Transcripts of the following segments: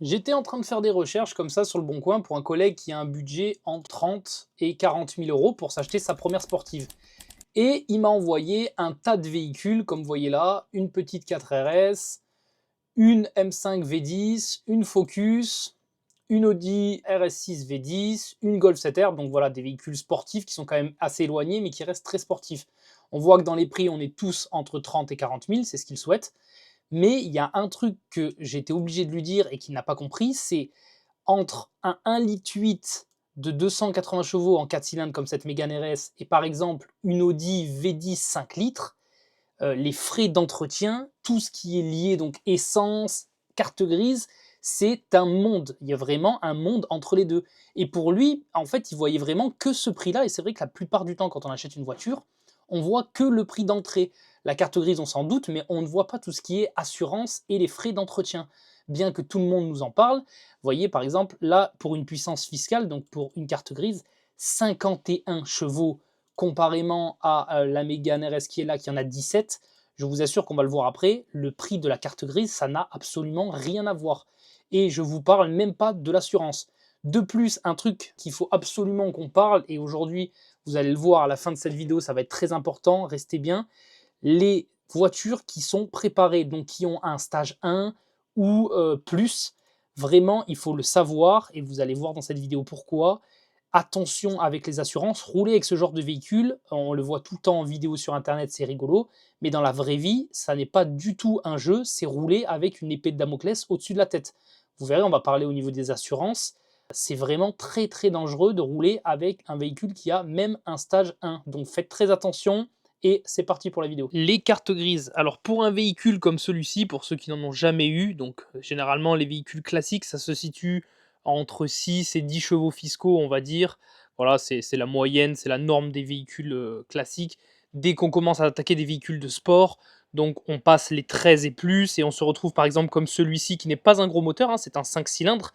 J'étais en train de faire des recherches comme ça sur le Bon Coin pour un collègue qui a un budget entre 30 et 40 000 euros pour s'acheter sa première sportive. Et il m'a envoyé un tas de véhicules, comme vous voyez là, une petite 4RS, une M5 V10, une Focus, une Audi RS6 V10, une Golf 7R, donc voilà des véhicules sportifs qui sont quand même assez éloignés mais qui restent très sportifs. On voit que dans les prix, on est tous entre 30 et 40 000, c'est ce qu'il souhaite. Mais il y a un truc que j'étais obligé de lui dire et qu'il n'a pas compris, c'est entre un 1,8 litre de 280 chevaux en 4 cylindres comme cette Mégane RS et par exemple une Audi V10 5 litres, les frais d'entretien, tout ce qui est lié, donc essence, carte grise, c'est un monde. Il y a vraiment un monde entre les deux. Et pour lui, en fait, il voyait vraiment que ce prix-là. Et c'est vrai que la plupart du temps, quand on achète une voiture, on voit que le prix d'entrée. La carte grise, on s'en doute, mais on ne voit pas tout ce qui est assurance et les frais d'entretien. Bien que tout le monde nous en parle, vous voyez par exemple là, pour une puissance fiscale, donc pour une carte grise, 51 chevaux comparément à la Mégane RS qui est là, qui en a 17, je vous assure qu'on va le voir après, le prix de la carte grise, ça n'a absolument rien à voir. Et je vous parle même pas de l'assurance. De plus, un truc qu'il faut absolument qu'on parle, et aujourd'hui, vous allez le voir à la fin de cette vidéo, ça va être très important, restez bien, les voitures qui sont préparées, donc qui ont un stage 1 ou plus, vraiment, il faut le savoir, et vous allez voir dans cette vidéo pourquoi. Attention avec les assurances, rouler avec ce genre de véhicule, on le voit tout le temps en vidéo sur internet, c'est rigolo, mais dans la vraie vie, ça n'est pas du tout un jeu, c'est rouler avec une épée de Damoclès au-dessus de la tête. Vous verrez, on va parler au niveau des assurances, c'est vraiment très très dangereux de rouler avec un véhicule qui a même un stage 1. Donc faites très attention et c'est parti pour la vidéo. Les cartes grises, alors pour un véhicule comme celui-ci, pour ceux qui n'en ont jamais eu, donc généralement les véhicules classiques, ça se situe entre 6 et 10 chevaux fiscaux, on va dire. Voilà, c'est la moyenne, c'est la norme des véhicules classiques. Dès qu'on commence à attaquer des véhicules de sport, donc on passe les 13 et plus, et on se retrouve par exemple comme celui-ci qui n'est pas un gros moteur, hein, c'est un 5 cylindres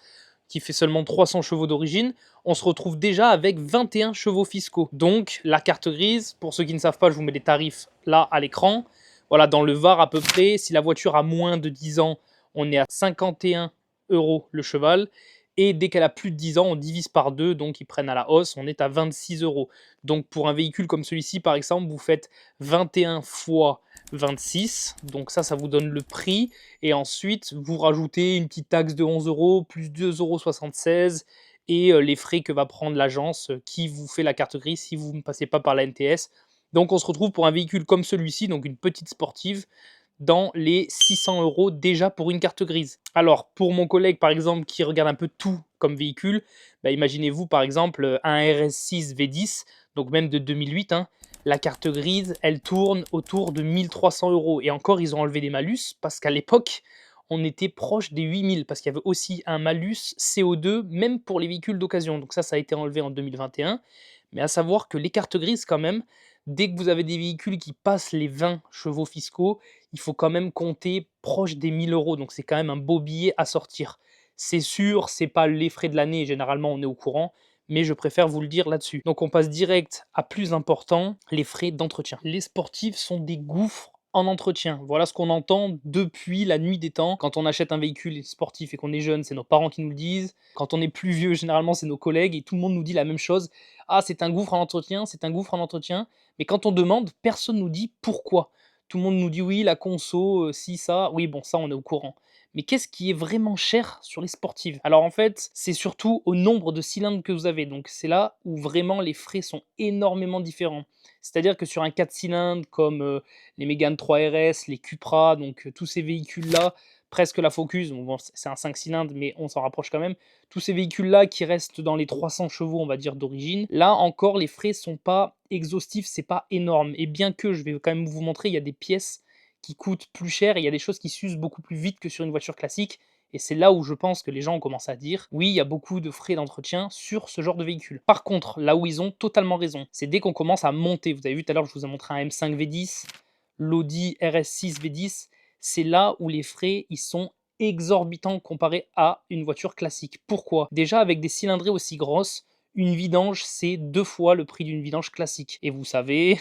qui fait seulement 300 chevaux d'origine, on se retrouve déjà avec 21 chevaux fiscaux. Donc la carte grise, pour ceux qui ne savent pas, je vous mets les tarifs là à l'écran. Voilà, dans le Var à peu près, si la voiture a moins de 10 ans, on est à 51 euros le cheval. Et dès qu'elle a plus de 10 ans, on divise par 2, donc ils prennent à la hausse, on est à 26 euros. Donc pour un véhicule comme celui-ci, par exemple, vous faites 21 fois 26, donc ça vous donne le prix. Et ensuite, vous rajoutez une petite taxe de 11 euros, plus 2,76 € et les frais que va prendre l'agence qui vous fait la carte grise si vous ne passez pas par la NTS. Donc on se retrouve pour un véhicule comme celui-ci, donc une petite sportive, dans les 600 euros déjà pour une carte grise. Alors, pour mon collègue, par exemple, qui regarde un peu tout comme véhicule, bah, imaginez-vous, par exemple, un RS6 V10, donc même de 2008, hein, la carte grise, elle tourne autour de 1300 euros. Et encore, ils ont enlevé des malus, parce qu'à l'époque, on était proche des 8000, parce qu'il y avait aussi un malus CO2, même pour les véhicules d'occasion. Donc ça a été enlevé en 2021. Mais à savoir que les cartes grises, quand même, dès que vous avez des véhicules qui passent les 20 chevaux fiscaux, il faut quand même compter proche des 1000 euros. Donc c'est quand même un beau billet à sortir. C'est sûr, c'est pas les frais de l'année, généralement on est au courant, mais je préfère vous le dire là-dessus. Donc on passe direct à plus important, les frais d'entretien. Les sportifs sont des gouffres en entretien. Voilà ce qu'on entend depuis la nuit des temps. Quand on achète un véhicule sportif et qu'on est jeune, c'est nos parents qui nous le disent. Quand on est plus vieux, généralement c'est nos collègues et tout le monde nous dit la même chose. Ah, c'est un gouffre en entretien, c'est un gouffre en entretien. Mais quand on demande, personne nous dit pourquoi. Tout le monde nous dit oui, la conso, si, ça. Oui, bon, ça, on est au courant. Mais qu'est-ce qui est vraiment cher sur les sportives? Alors en fait, c'est surtout au nombre de cylindres que vous avez. Donc c'est là où vraiment les frais sont énormément différents. C'est-à-dire que sur un 4 cylindres comme les Mégane 3RS, les Cupra, donc tous ces véhicules-là, presque la Focus, bon, c'est un 5 cylindres, mais on s'en rapproche quand même. Tous ces véhicules-là qui restent dans les 300 chevaux, on va dire, d'origine, là encore, les frais sont pas exhaustifs, c'est pas énorme. Et bien que, je vais quand même vous montrer, il y a des pièces qui coûtent plus cher et il y a des choses qui s'usent beaucoup plus vite que sur une voiture classique. Et c'est là où je pense que les gens ont commencé à dire oui, il y a beaucoup de frais d'entretien sur ce genre de véhicule. Par contre, là où ils ont totalement raison, c'est dès qu'on commence à monter. Vous avez vu tout à l'heure, je vous ai montré un M5 V10, l'Audi RS6 V10. C'est là où les frais ils sont exorbitants comparés à une voiture classique. Pourquoi? Déjà, avec des cylindrées aussi grosses, Une vidange, c'est 2 fois le prix d'une vidange classique. Et vous savez,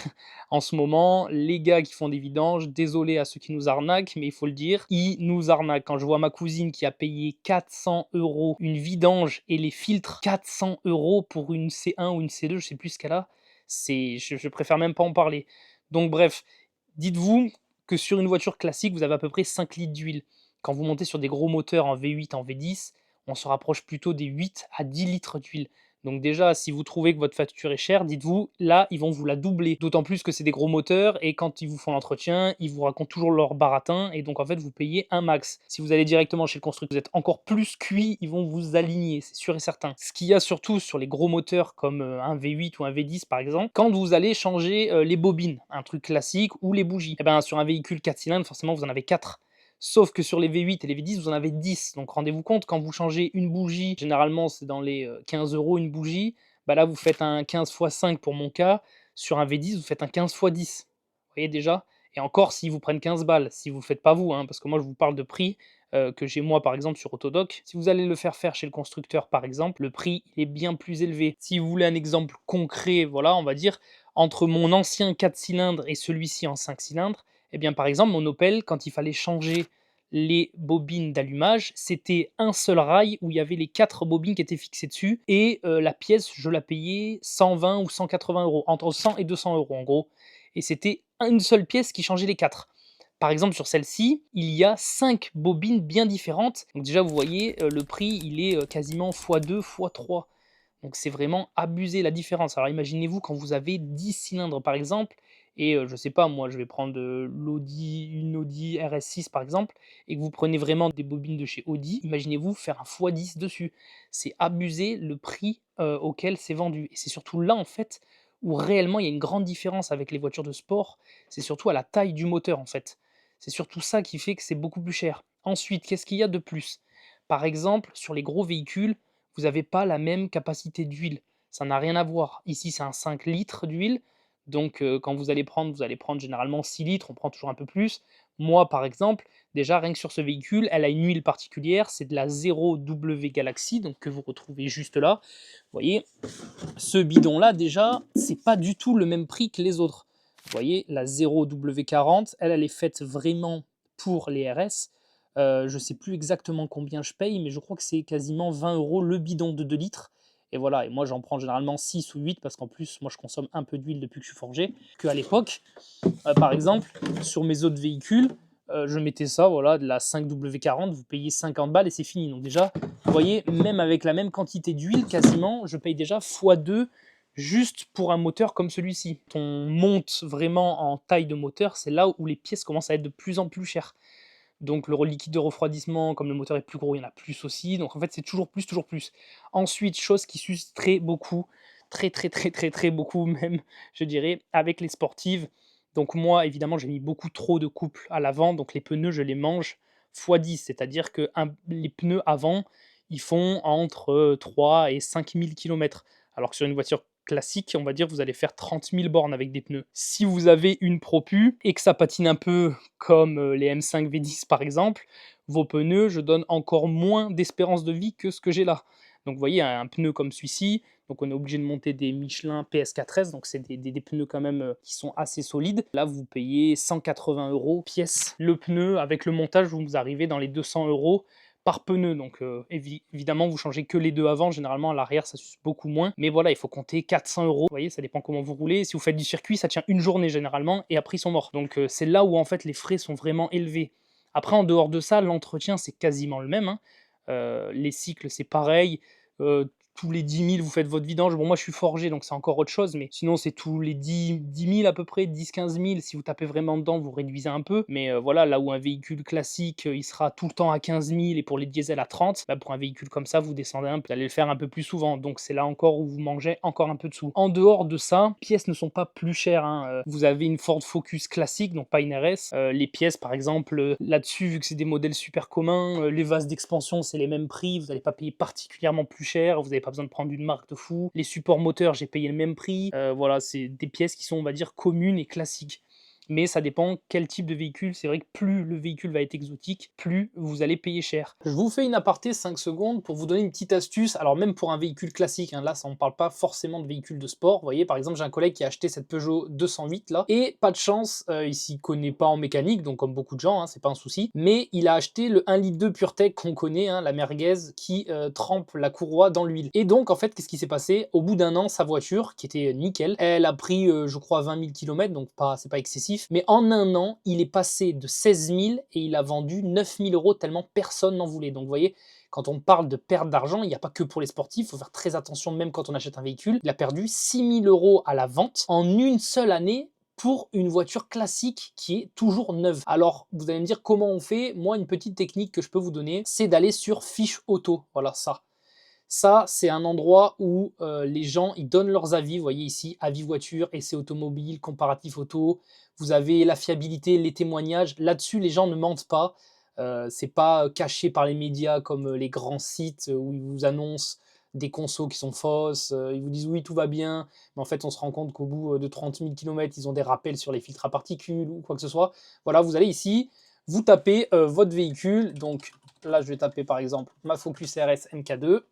en ce moment, les gars qui font des vidanges, désolé à ceux qui nous arnaquent, mais il faut le dire, ils nous arnaquent. Quand je vois ma cousine qui a payé 400 € une vidange et les filtres, 400 € pour une C1 ou une C2, je sais plus ce qu'elle a, je préfère même pas en parler. Donc bref, dites-vous que sur une voiture classique, vous avez à peu près 5 litres d'huile. Quand vous montez sur des gros moteurs en V8, en V10, on se rapproche plutôt des 8 à 10 litres d'huile. Donc déjà, si vous trouvez que votre facture est chère, dites-vous, là, ils vont vous la doubler. D'autant plus que c'est des gros moteurs et quand ils vous font l'entretien, ils vous racontent toujours leur baratin et donc en fait, vous payez un max. Si vous allez directement chez le constructeur, vous êtes encore plus cuit, ils vont vous aligner, c'est sûr et certain. Ce qu'il y a surtout sur les gros moteurs comme un V8 ou un V10 par exemple, quand vous allez changer les bobines, un truc classique ou les bougies, et ben sur un véhicule 4 cylindres, forcément vous en avez 4. Sauf que sur les V8 et les V10, vous en avez 10. Donc rendez-vous compte, quand vous changez une bougie, généralement c'est dans les 15 € une bougie, bah là vous faites un 15 x 5 pour mon cas. Sur un V10, vous faites un 15 x 10. Vous voyez déjà? Et encore s'ils vous prennent 15 balles, si vous ne le faites pas vous, hein, parce que moi je vous parle de prix que j'ai moi par exemple sur Autodoc. Si vous allez le faire chez le constructeur par exemple, le prix il est bien plus élevé. Si vous voulez un exemple concret, voilà, on va dire, entre mon ancien 4 cylindres et celui-ci en 5 cylindres, eh bien, par exemple, mon Opel, quand il fallait changer les bobines d'allumage, c'était un seul rail où il y avait les 4 bobines qui étaient fixées dessus et la pièce, je la payais 120 ou 180 €, entre 100 et 200 € en gros et c'était une seule pièce qui changeait les 4. Par exemple, sur celle-ci, il y a 5 bobines bien différentes. Donc déjà, vous voyez, le prix, il est quasiment x2, x3. Donc c'est vraiment abusé la différence. Alors imaginez-vous quand vous avez 10 cylindres par exemple, et je sais pas moi, je vais prendre, une Audi RS6 par exemple, et que vous prenez vraiment des bobines de chez Audi, imaginez-vous faire un x10 dessus. C'est abusé le prix, auquel c'est vendu et c'est surtout là en fait, où réellement il y a une grande différence avec les voitures de sport, c'est surtout à la taille du moteur en fait. C'est surtout ça qui fait que c'est beaucoup plus cher. Ensuite, qu'est-ce qu'il y a de plus? Par exemple, sur les gros véhicules, vous n'avez pas la même capacité d'huile. Ça n'a rien à voir. Ici, c'est un 5 litres d'huile. Donc, quand vous allez prendre généralement 6 litres, on prend toujours un peu plus. Moi, par exemple, déjà, rien que sur ce véhicule, elle a une huile particulière, c'est de la 0W Galaxy, donc que vous retrouvez juste là. Vous voyez, ce bidon-là, déjà, c'est pas du tout le même prix que les autres. Vous voyez, la 0W40, elle est faite vraiment pour les RS. Je ne sais plus exactement combien je paye, mais je crois que c'est quasiment 20 € le bidon de 2 litres. Et voilà, et moi j'en prends généralement 6 ou 8 parce qu'en plus, moi je consomme un peu d'huile depuis que je suis forgé. Qu'à l'époque, par exemple, sur mes autres véhicules, je mettais ça, voilà, de la 5W40, vous payez 50 balles et c'est fini. Donc déjà, vous voyez, même avec la même quantité d'huile, quasiment, je paye déjà x2 juste pour un moteur comme celui-ci. On monte vraiment en taille de moteur, c'est là où les pièces commencent à être de plus en plus chères. Donc le liquide de refroidissement, comme le moteur est plus gros, il y en a plus aussi. Donc en fait, c'est toujours plus, toujours plus. Ensuite, chose qui s'use très beaucoup, très beaucoup même, je dirais, avec les sportives. Donc moi, évidemment, j'ai mis beaucoup trop de couple à l'avant, donc les pneus, je les mange x10, c'est-à-dire que les pneus avant, ils font entre 3 et 5 000 km. Alors que sur une voiture classique, on va dire, vous allez faire 30 000 bornes avec des pneus. Si vous avez une Propu et que ça patine un peu comme les M5 V10 par exemple, vos pneus, je donne encore moins d'espérance de vie que ce que j'ai là. Donc vous voyez, un pneu comme celui-ci, donc on est obligé de monter des Michelin PS4S, donc c'est des pneus quand même qui sont assez solides. Là, vous payez 180 € pièce. Le pneu, avec le montage, vous arrivez dans les 200 € par pneu. Donc évidemment, vous changez que les deux avant. Généralement, à l'arrière, ça s'use beaucoup moins. Mais voilà, il faut compter 400 €. Vous voyez, ça dépend comment vous roulez. Si vous faites du circuit, ça tient une journée généralement et après, ils sont morts. Donc c'est là où en fait les frais sont vraiment élevés. Après, en dehors de ça, l'entretien, c'est quasiment le même, hein. Les cycles, c'est pareil. Tous les 10 000, vous faites votre vidange. Bon, moi, je suis forgé, donc c'est encore autre chose, mais sinon, c'est tous les 10 000 à peu près, 10 000, 15 000. Si vous tapez vraiment dedans, vous réduisez un peu. Mais voilà, là où un véhicule classique, il sera tout le temps à 15 000 et pour les diesels à 30, bah, pour un véhicule comme ça, vous descendez un peu, vous allez le faire un peu plus souvent. Donc, c'est là encore où vous mangez encore un peu de sous. En dehors de ça, les pièces ne sont pas plus chères, hein. Vous avez une Ford Focus classique, donc pas une RS. Les pièces, par exemple, là-dessus, vu que c'est des modèles super communs, les vases d'expansion, c'est les mêmes prix. Vous n'allez pas payer particulièrement plus cher. Vous n'avez pas besoin de prendre une marque de fou. Les supports moteurs, j'ai payé le même prix. Voilà, c'est des pièces qui sont, on va dire, communes et classiques. mais ça dépend quel type de véhicule. C'est vrai que plus le véhicule va être exotique, plus vous allez payer cher. Je vous fais une aparté 5 secondes pour vous donner une petite astuce. Alors même pour un véhicule classique, hein, là ça on ne parle pas forcément de véhicule de sport. Vous voyez, par exemple, j'ai un collègue qui a acheté cette Peugeot 208 là, et pas de chance, il s'y connaît pas en mécanique, donc comme beaucoup de gens, hein, c'est pas un souci, mais il a acheté le 1,2 litre PureTech qu'on connaît, hein, la merguez qui trempe la courroie dans l'huile. Et donc en fait, qu'est-ce qui s'est passé? Au bout d'un an, sa voiture, qui était nickel, elle a pris je crois 20 000 km, donc c'est pas excessif, mais en un an, il est passé de 16 000 et il a vendu 9 000 € tellement personne n'en voulait. Donc vous voyez, quand on parle de perte d'argent, il n'y a pas que pour les sportifs, il faut faire très attention même quand on achète un véhicule. Il a perdu 6 000 € à la vente en une seule année pour une voiture classique qui est toujours neuve. Alors, vous allez me dire comment on fait. Moi, une petite technique que je peux vous donner, c'est d'aller sur Fiche Auto. Voilà, ça. Ça, c'est un endroit où les gens ils donnent leurs avis. Vous voyez ici, avis voiture, essai automobile, comparatif auto. Vous avez la fiabilité, les témoignages. Là-dessus, les gens ne mentent pas. C'est pas caché par les médias comme les grands sites où ils vous annoncent des consos qui sont fausses. Ils vous disent oui, tout va bien. Mais en fait, on se rend compte qu'au bout de 30 000 km, ils ont des rappels sur les filtres à particules ou quoi que ce soit. Voilà, vous allez ici, vous tapez votre véhicule. Donc là, je vais taper par exemple ma Focus RS MK2.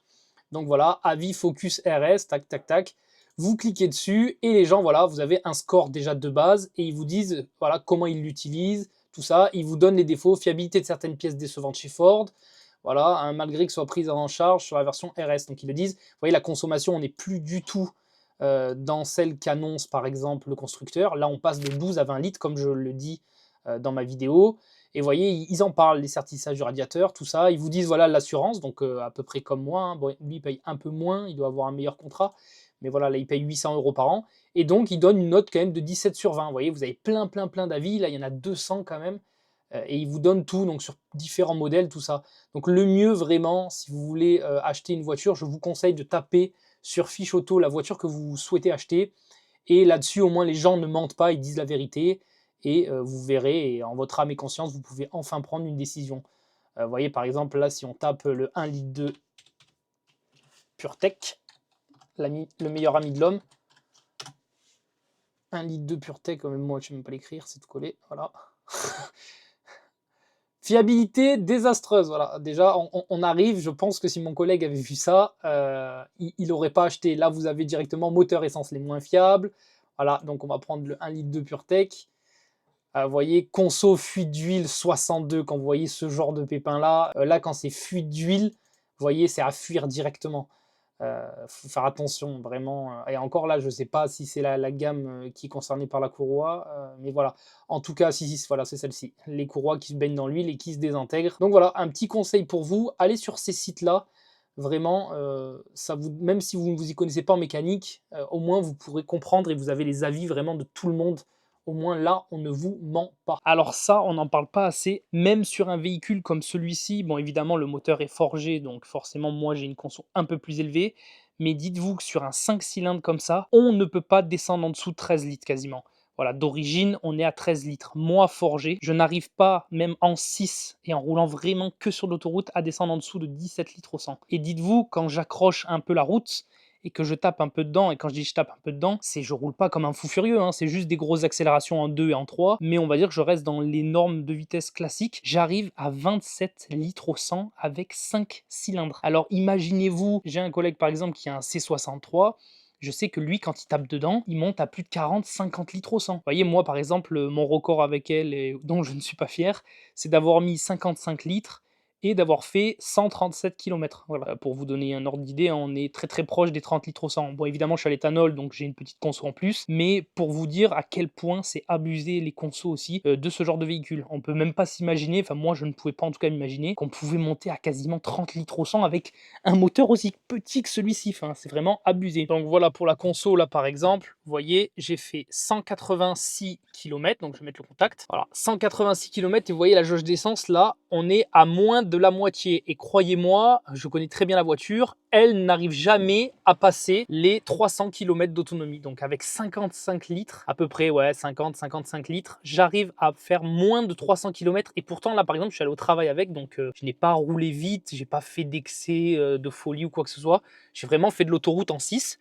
Donc voilà, avis Focus RS, tac, tac, tac. Vous cliquez dessus et les gens, voilà, vous avez un score déjà de base et ils vous disent voilà comment ils l'utilisent, tout ça. Ils vous donnent les défauts, fiabilité de certaines pièces décevantes chez Ford, voilà, hein, malgré que ce soit prise en charge sur la version RS. Donc ils le disent. Vous voyez, la consommation, on n'est plus du tout dans celle qu'annonce par exemple le constructeur. Là, on passe de 12 à 20 litres, comme je le dis dans ma vidéo. Et vous voyez, ils en parlent, les certifications du radiateur, tout ça. Ils vous disent, voilà, l'assurance, donc à peu près comme moi. Hein. Bon, lui, il paye un peu moins, il doit avoir un meilleur contrat. Mais voilà, là, il paye 800 € par an. Et donc, il donne une note quand même de 17 sur 20. Vous voyez, vous avez plein d'avis. Là, il y en a 200 quand même. Et il vous donne tout, donc sur différents modèles, tout ça. Donc, le mieux, vraiment, si vous voulez acheter une voiture, je vous conseille de taper sur Fiche Auto la voiture que vous souhaitez acheter. Et là-dessus, au moins, les gens ne mentent pas, ils disent la vérité. Et vous verrez, et en votre âme et conscience, vous pouvez enfin prendre une décision. Vous voyez, par exemple, là, si on tape le 1,2 litre PureTech, le meilleur ami de l'homme, 1,2 litre PureTech, même moi, je ne sais même pas l'écrire, c'est tout collé, voilà. Fiabilité désastreuse, voilà. Déjà, on arrive, je pense que si mon collègue avait vu ça, il n'aurait pas acheté. Là, vous avez directement moteur essence les moins fiables. Voilà, donc on va prendre le 1,2 litre PureTech. Vous voyez, conso fuite d'huile 62, quand vous voyez ce genre de pépin-là. Là, quand c'est fuite d'huile, vous voyez, c'est à fuir directement. Faut faire attention, vraiment. Et encore là, je ne sais pas si c'est la gamme qui est concernée par la courroie, mais voilà. En tout cas, si, voilà, c'est celle-ci. Les courroies qui se baignent dans l'huile et qui se désintègrent. Donc voilà, un petit conseil pour vous, allez sur ces sites-là. Vraiment, même si vous ne vous y connaissez pas en mécanique, au moins vous pourrez comprendre et vous avez les avis vraiment de tout le monde. Au moins là, on ne vous ment pas. Alors ça, on n'en parle pas assez. Même sur un véhicule comme celui-ci, bon évidemment le moteur est forgé, donc forcément moi j'ai une conso un peu plus élevée. Mais dites-vous que sur un 5 cylindres comme ça, on ne peut pas descendre en dessous de 13 litres quasiment. Voilà, d'origine, on est à 13 litres. Moi, forgé, je n'arrive pas, même en 6 et en roulant vraiment que sur l'autoroute, à descendre en dessous de 17 litres au 100. Et dites-vous, quand j'accroche un peu la route, et que je tape un peu dedans, et quand je dis je tape un peu dedans, c'est je roule pas comme un fou furieux, hein, c'est juste des grosses accélérations en 2 et en 3, mais on va dire que je reste dans les normes de vitesse classiques. J'arrive à 27 litres au 100 avec 5 cylindres. Alors imaginez-vous, j'ai un collègue par exemple qui a un C63, je sais que lui, quand il tape dedans, il monte à plus de 40-50 litres au 100. Vous voyez, moi par exemple, mon record avec elle, et dont je ne suis pas fier, c'est d'avoir mis 55 litres et d'avoir fait 137 km. Voilà, pour vous donner un ordre d'idée, on est très proche des 30 litres au 100. Bon, évidemment, je suis à l'éthanol, donc j'ai une petite conso en plus, mais pour vous dire à quel point c'est abusé les consos aussi de ce genre de véhicule. On peut même pas s'imaginer, enfin moi je ne pouvais pas en tout cas m'imaginer, qu'on pouvait monter à quasiment 30 litres au 100 avec un moteur aussi petit que celui-ci. Enfin, c'est vraiment abusé. Donc voilà pour la conso là par exemple, vous voyez, j'ai fait 186 km, donc je vais mettre le contact. Voilà, 186 km et vous voyez la jauge d'essence là, on est à moins de la moitié. Et croyez-moi, je connais très bien la voiture, elle n'arrive jamais à passer les 300 km d'autonomie. Donc avec 55 litres, à peu près, ouais, 50-55 litres, j'arrive à faire moins de 300 km. Et pourtant là par exemple, je suis allé au travail avec, donc je n'ai pas roulé vite, j'ai pas fait d'excès de folie ou quoi que ce soit. J'ai vraiment fait de l'autoroute en 6.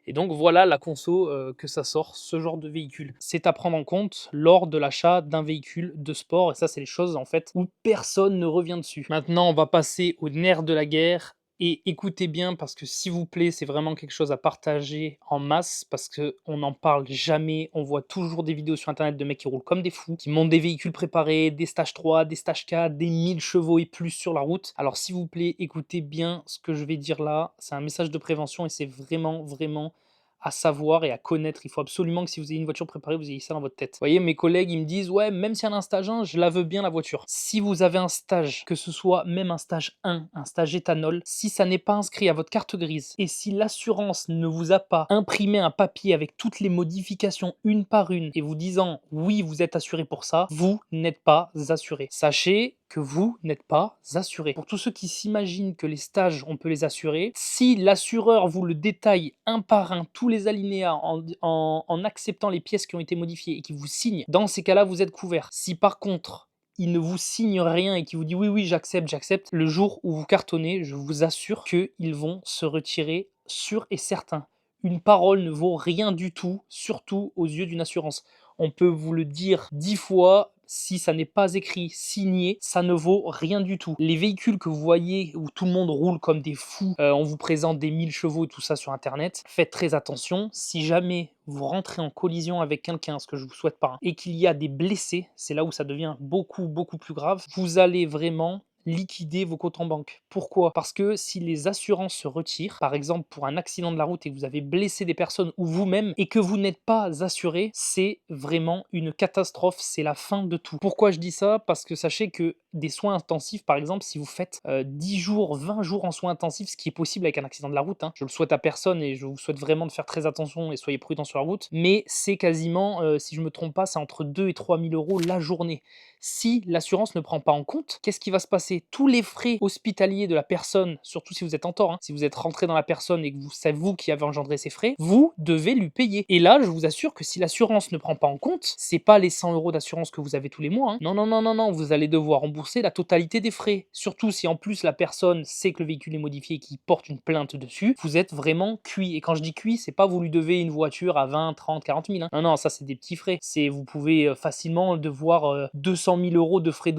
Et donc voilà la conso que ça sort, ce genre de véhicule. C'est à prendre en compte lors de l'achat d'un véhicule de sport et ça c'est les choses en fait où personne ne revient dessus. Maintenant on va passer au nerf de la guerre et écoutez bien parce que s'il vous plaît, c'est vraiment quelque chose à partager en masse parce qu'on n'en parle jamais. On voit toujours des vidéos sur internet de mecs qui roulent comme des fous, qui montent des véhicules préparés, des stages 3, des stages 4, des 1000 chevaux et plus sur la route. Alors s'il vous plaît, écoutez bien ce que je vais dire là. C'est un message de prévention et c'est vraiment, vraiment à savoir et à connaître. Il faut absolument que si vous avez une voiture préparée, vous ayez ça dans votre tête. Vous voyez, mes collègues, ils me disent, ouais, même si elle a un stage 1, je la veux bien la voiture. Si vous avez un stage, que ce soit même un stage 1, un stage éthanol, si ça n'est pas inscrit à votre carte grise et si l'assurance ne vous a pas imprimé un papier avec toutes les modifications une par une et vous disant, oui, vous êtes assuré pour ça, vous n'êtes pas assuré. Sachez que vous n'êtes pas assuré. Pour tous ceux qui s'imaginent que les stages, on peut les assurer, si l'assureur vous le détaille un par un, tous les alinéas, en acceptant les pièces qui ont été modifiées et qui vous signe, dans ces cas-là, vous êtes couvert. Si par contre, il ne vous signe rien et qui vous dit oui, oui, j'accepte, le jour où vous cartonnez, je vous assure qu'ils vont se retirer sûr et certain. Une parole ne vaut rien du tout, surtout aux yeux d'une assurance. On peut vous le dire 10 fois, si ça n'est pas écrit, signé, ça ne vaut rien du tout. Les véhicules que vous voyez où tout le monde roule comme des fous, on vous présente des 1000 chevaux et tout ça sur internet, faites très attention. Si jamais vous rentrez en collision avec quelqu'un, ce que je vous souhaite pas, hein, et qu'il y a des blessés, c'est là où ça devient beaucoup, beaucoup plus grave, vous allez vraiment liquider vos comptes en banque. Pourquoi? Parce que si les assurances se retirent, par exemple pour un accident de la route et que vous avez blessé des personnes ou vous-même et que vous n'êtes pas assuré, c'est vraiment une catastrophe, c'est la fin de tout. Pourquoi je dis ça? Parce que sachez que des soins intensifs, par exemple, si vous faites 10 jours, 20 jours en soins intensifs, ce qui est possible avec un accident de la route, hein, je le souhaite à personne et je vous souhaite vraiment de faire très attention et soyez prudents sur la route, mais c'est quasiment, si je me trompe pas, c'est entre 2 et 3 000 euros la journée. Si l'assurance ne prend pas en compte, qu'est-ce qui va se passer? Tous les frais hospitaliers de la personne, surtout si vous êtes en tort, hein, si vous êtes rentré dans la personne et que c'est vous qui avez engendré ces frais, vous devez lui payer. Et là, je vous assure que si l'assurance ne prend pas en compte, c'est pas les 100 euros d'assurance que vous avez tous les mois. Hein. Non, non, non, non, non, vous allez devoir rembourser la totalité des frais. Surtout si en plus la personne sait que le véhicule est modifié et qu'il porte une plainte dessus, vous êtes vraiment cuit. Et quand je dis cuit, c'est pas vous lui devez une voiture à 20, 30, 40 000. Hein. Non, non, ça c'est des petits frais. C'est vous pouvez facilement devoir 200 000 euros de frais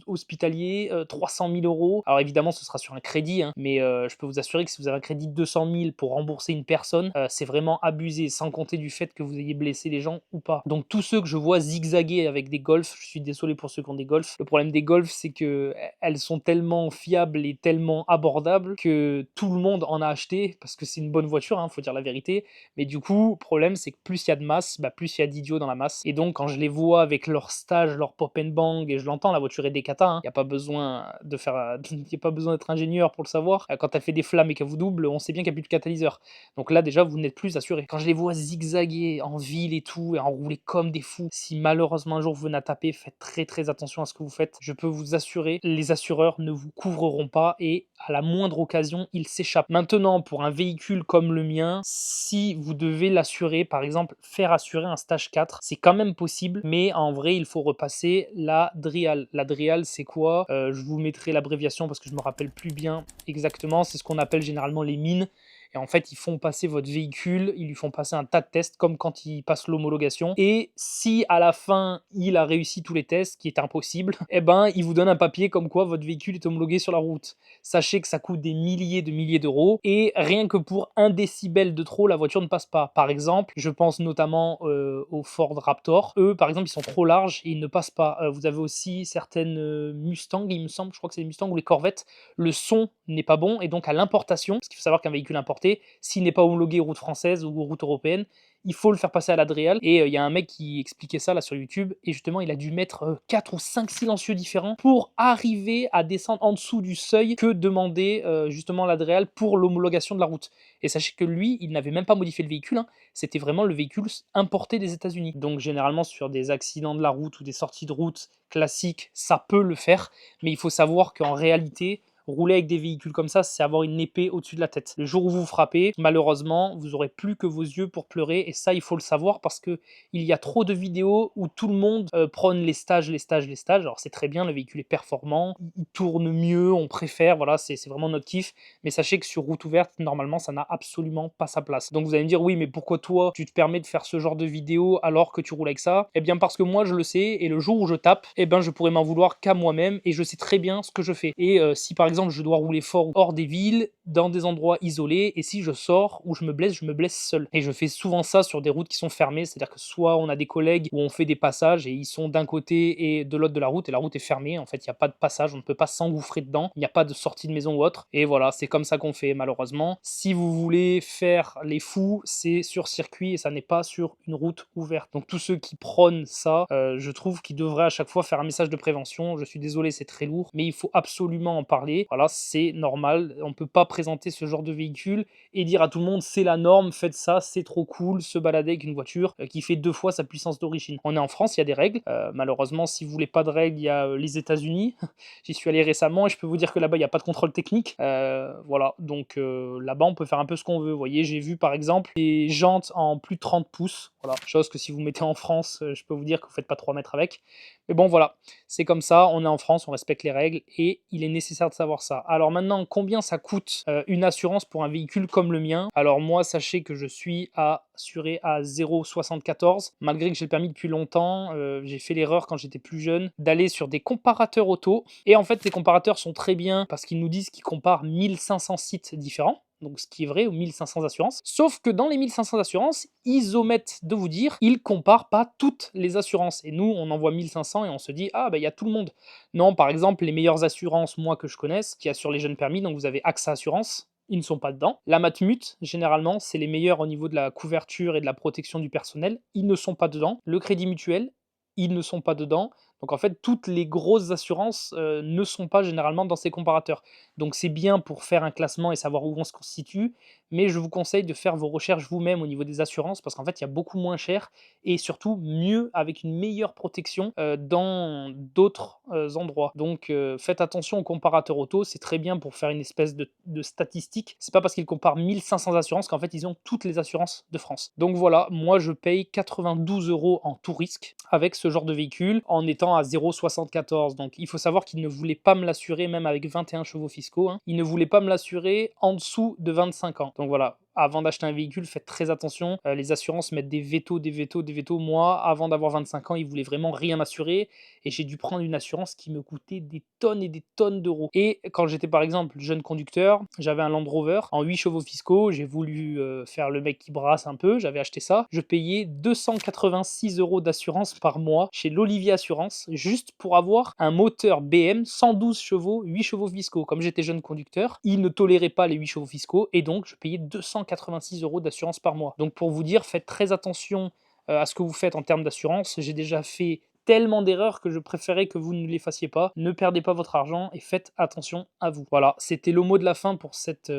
hospitaliers, 300 000 euros. Alors évidemment, ce sera sur un crédit, hein, mais je peux vous assurer que si vous avez un crédit de 200 000 pour rembourser une personne, c'est vraiment abusé, sans compter du fait que vous ayez blessé les gens ou pas. Donc tous ceux que je vois zigzaguer avec des Golf, je suis désolé pour ceux qui ont des Golf. Le problème des Golf, c'est que elles sont tellement fiables et tellement abordables que tout le monde en a acheté parce que c'est une bonne voiture, hein, faut dire la vérité. Mais du coup, le problème, c'est que plus il y a de masse, plus il y a d'idiots dans la masse. Et donc, quand je les vois avec leur stage, leur pop and bang, et je l'entends, la voiture est des cata, hein, il n'y a pas besoin de faire, y a pas besoin d'être ingénieur pour le savoir. Quand elle fait des flammes et qu'elle vous double, on sait bien qu'il n'y a plus de catalyseur. Donc là, déjà, vous n'êtes plus assuré. Quand je les vois zigzaguer en ville et tout, et enrouler comme des fous, si malheureusement un jour vous venez à taper, faites très très attention à ce que vous faites. Je peux vous assurer, les assureurs ne vous couvreront pas et à la moindre occasion, ils s'échappent. Maintenant, pour un véhicule comme le mien, si vous devez l'assurer, par exemple, faire assurer un stage 4, c'est quand même possible, mais en vrai, il faut repasser la DRIAL. La DRIAL, c'est quoi? Je vous mettrai l'abréviation parce que je me rappelle plus bien exactement. C'est ce qu'on appelle généralement les mines. Et en fait, ils font passer votre véhicule, ils lui font passer un tas de tests, comme quand il passe l'homologation. Et si à la fin, il a réussi tous les tests, ce qui est impossible, eh ben, il vous donne un papier comme quoi votre véhicule est homologué sur la route. Sachez que ça coûte des milliers d'euros. Et rien que pour 1 décibel de trop, la voiture ne passe pas. Par exemple, je pense notamment aux Ford Raptor. Eux, par exemple, ils sont trop larges et ils ne passent pas. Vous avez aussi certaines Mustang, il me semble, je crois que c'est les Mustang ou les Corvettes. Le son n'est pas bon et donc à l'importation, parce qu'il faut savoir qu'un véhicule importé, s'il n'est pas homologué route française ou route européenne, il faut le faire passer à la DRIAL. Et il y a un mec qui expliquait ça là sur YouTube, et justement il a dû mettre 4 ou 5 silencieux différents pour arriver à descendre en dessous du seuil que demandait justement la DRIAL pour l'homologation de la route. Et sachez que lui, il n'avait même pas modifié le véhicule, hein. C'était vraiment le véhicule importé des États-Unis. Donc généralement sur des accidents de la route ou des sorties de route classiques, ça peut le faire, mais il faut savoir qu'en réalité, rouler avec des véhicules comme ça, c'est avoir une épée au-dessus de la tête. Le jour où vous frappez, malheureusement, vous aurez plus que vos yeux pour pleurer, et ça, il faut le savoir parce que il y a trop de vidéos où tout le monde prône les stages, les stages, les stages. Alors c'est très bien, le véhicule est performant, il tourne mieux, on préfère, voilà, c'est vraiment notre kiff. Mais sachez que sur route ouverte, normalement, ça n'a absolument pas sa place. Donc vous allez me dire, oui, mais pourquoi toi, tu te permets de faire ce genre de vidéo alors que tu roules avec ça? Eh bien parce que moi, je le sais, et le jour où je tape, eh ben je pourrais m'en vouloir qu'à moi-même, et je sais très bien ce que je fais. Et si par exemple, je dois rouler fort hors des villes, dans des endroits isolés, et si je sors ou je me blesse seul. Et je fais souvent ça sur des routes qui sont fermées, c'est-à-dire que soit on a des collègues où on fait des passages et ils sont d'un côté et de l'autre de la route, et la route est fermée, en fait il n'y a pas de passage, on ne peut pas s'engouffrer dedans, il n'y a pas de sortie de maison ou autre, et voilà, c'est comme ça qu'on fait malheureusement. Si vous voulez faire les fous, c'est sur circuit et ça n'est pas sur une route ouverte. Donc tous ceux qui prônent ça, je trouve qu'ils devraient à chaque fois faire un message de prévention. Je suis désolé, c'est très lourd, mais il faut absolument en parler. Voilà, c'est normal, on peut pas présenter ce genre de véhicule et dire à tout le monde c'est la norme, faites ça, c'est trop cool, se balader avec une voiture qui fait 2 fois sa puissance d'origine. On est en France, il y a des règles. Malheureusement, si vous voulez pas de règles, il y a les États-Unis. J'y suis allé récemment et je peux vous dire que là-bas, il n'y a pas de contrôle technique. Voilà, donc là-bas, on peut faire un peu ce qu'on veut. Vous voyez, j'ai vu par exemple des jantes en plus de 30 pouces. Voilà, chose que si vous mettez en France, je peux vous dire que vous faites pas 3 mètres avec. Mais bon, voilà, c'est comme ça, on est en France, on respecte les règles et il est nécessaire de savoir ça. Alors maintenant, combien ça coûte une assurance pour un véhicule comme le mien? Alors moi, sachez que je suis assuré à 0,74. Malgré que j'ai le permis depuis longtemps, j'ai fait l'erreur quand j'étais plus jeune d'aller sur des comparateurs auto. Et en fait, ces comparateurs sont très bien parce qu'ils nous disent qu'ils comparent 1500 sites différents. Donc ce qui est vrai, aux 1500 assurances. Sauf que dans les 1500 assurances, ils omettent de vous dire, ils comparent pas toutes les assurances. Et nous, on en voit 1500 et on se dit, ah bah il y a tout le monde. Non, par exemple, les meilleures assurances, moi que je connaisse, qui assurent les jeunes permis, donc vous avez AXA Assurance, ils ne sont pas dedans. La Matmut, généralement, c'est les meilleurs au niveau de la couverture et de la protection du personnel, ils ne sont pas dedans. Le Crédit Mutuel, ils ne sont pas dedans. Donc en fait, toutes les grosses assurances ne sont pas généralement dans ces comparateurs. Donc c'est bien pour faire un classement et savoir où on se constitue, mais je vous conseille de faire vos recherches vous-même au niveau des assurances parce qu'en fait, il y a beaucoup moins cher et surtout mieux avec une meilleure protection dans d'autres endroits. Donc faites attention aux comparateurs auto, c'est très bien pour faire une espèce de statistique. C'est pas parce qu'ils comparent 1500 assurances qu'en fait ils ont toutes les assurances de France. Donc voilà, moi je paye 92 € en tout risque avec ce genre de véhicule en étant à 0,74. Donc il faut savoir qu'ils ne voulaient pas me l'assurer même avec 21 chevaux fiscaux. Hein. Ils ne voulaient pas me l'assurer en dessous de 25 ans. Donc voilà, avant d'acheter un véhicule, faites très attention. Les assurances mettent des vétos, des vétos, des vétos. Moi, avant d'avoir 25 ans, ils voulaient vraiment rien m'assurer et j'ai dû prendre une assurance qui me coûtait des tonnes et des tonnes d'euros. Et quand j'étais par exemple jeune conducteur, j'avais un Land Rover en 8 chevaux fiscaux, j'ai voulu faire le mec qui brasse un peu, j'avais acheté ça. Je payais 286 € d'assurance par mois chez l'Olivier Assurance juste pour avoir un moteur BM 112 chevaux, 8 chevaux fiscaux. Comme j'étais jeune conducteur, ils ne toléraient pas les 8 chevaux fiscaux et donc je payais 286 € d'assurance par mois. Donc pour vous dire, faites très attention à ce que vous faites en termes d'assurance. J'ai déjà fait tellement d'erreurs que je préférais que vous ne les fassiez pas. Ne perdez pas votre argent et faites attention à vous. Voilà, c'était le mot de la fin pour cette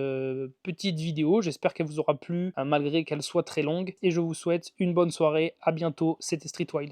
petite vidéo. J'espère qu'elle vous aura plu malgré qu'elle soit très longue et je vous souhaite une bonne soirée. À bientôt, c'était Street Wild.